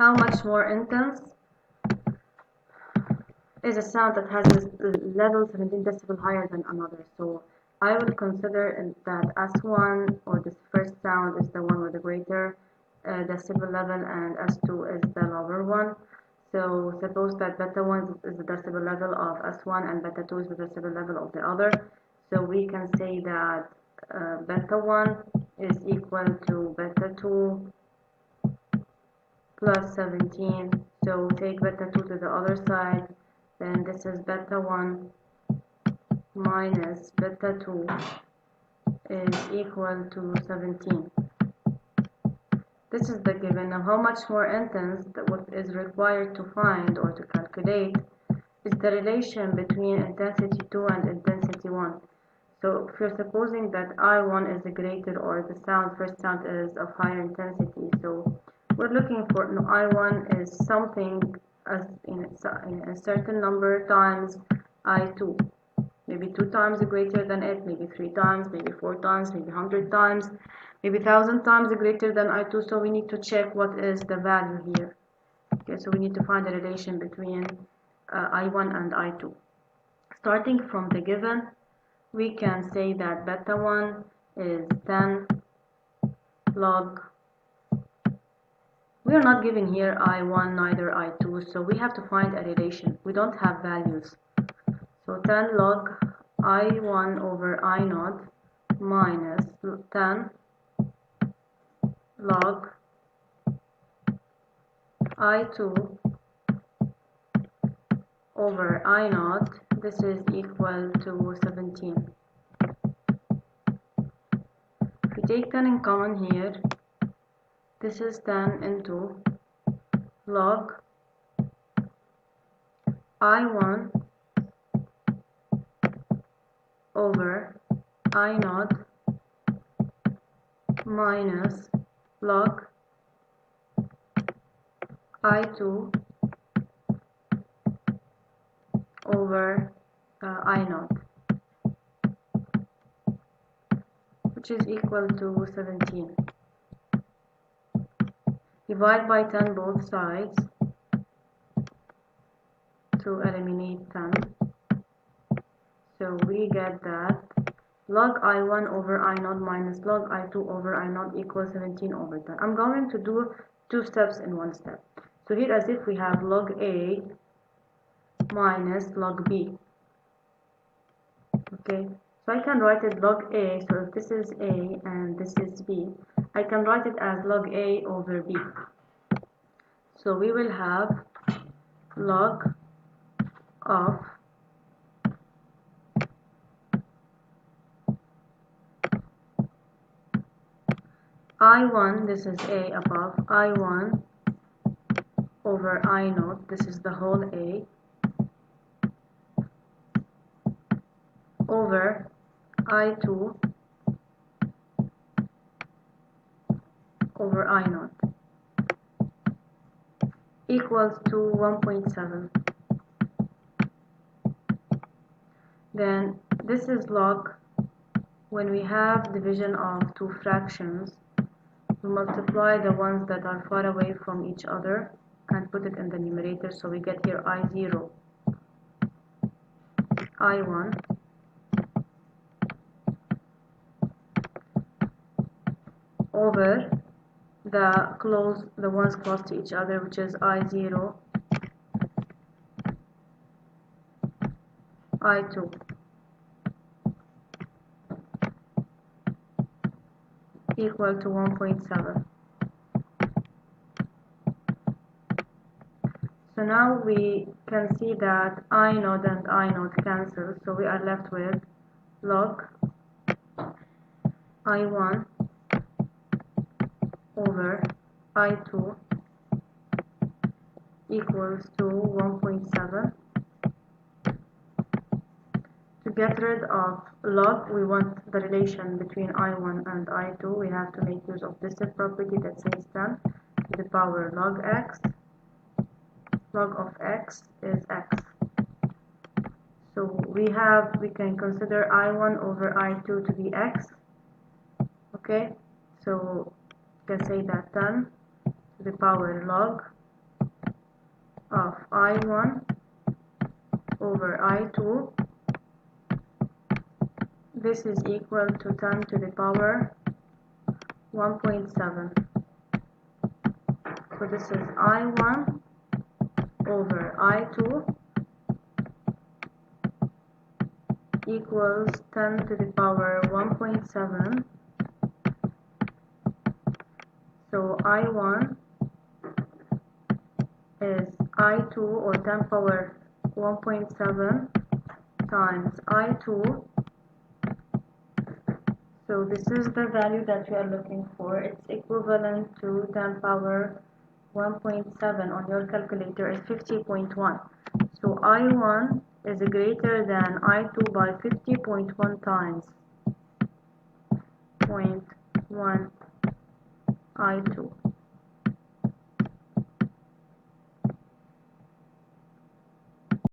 how much more intense is a sound that has this level 17 decibel higher than another. So I will consider that S1 or this first sound is the one with the greater decibel level, and S2 is the lower one. So suppose that beta 1 is the decibel level of S1 and beta 2 is the decibel level of the other. So we can say that beta 1 is equal to beta 2 plus 17. So take beta 2 to the other side, then this is beta 1 minus beta 2 is equal to 17. This is the given. Now how much more intense, what is required to find or to calculate is the relation between intensity 2 and intensity 1. So if you're supposing that I1 is greater, or the first sound is of higher intensity, so we're looking for I1 is something as in a certain number times I2. Maybe 2 times greater than it, maybe 3 times, maybe 4 times, maybe 100 times, maybe 1,000 times greater than I2. So we need to check what is the value here. Okay, so we need to find the relation between I1 and I2. Starting from the given, we can say that beta 1 is 10 log. We are not given here I1 neither I2, so we have to find a relation. We don't have values. So 10 log I1 over I0 minus 10 log I2 over I0, this is equal to 17. If we take 10 in common here, this is 10 into log I1 over I0 minus log I2 over I0, which is equal to 17. Divide by 10 both sides to eliminate 10. So we get that log I1 over I0 minus log I2 over I0 equals 17 over 10. I'm going to do 2 steps in 1 step. So here as if we have log A minus log B. Okay, so I can write it log A. So if this is A and this is B, I can write it as log A over B. So we will have log of I1, this is A above, I1 over I0, this is the whole A, over I2 over I0 equals to 1.7. Then this is log, when we have division of 2 fractions, we multiply the ones that are far away from each other and put it in the numerator. So we get here I0, I1 over the ones close to each other, which is I0, I2 equal to 1.7. So now we can see that I0 and I0 cancel, so we are left with log I1 over I2 equals to 1.7. To get rid of log, we want the relation between I1 and I2. We have to make use of this property that says 10 to the power log x. Log of x is x. So we can consider I1 over I2 to be x. Okay, so you can say that 10 to the power log of I1 over I2. This is equal to 10 to the power 1.7. So this is I1 over I2 equals 10 to the power 1.7. So I1 is I2 or 10 power 1.7 times I2. So this is the value that we are looking for. It's equivalent to 10 power 1.7 on your calculator is 50.1. So I1 is greater than I2 by 50.1 times 0.1 I2.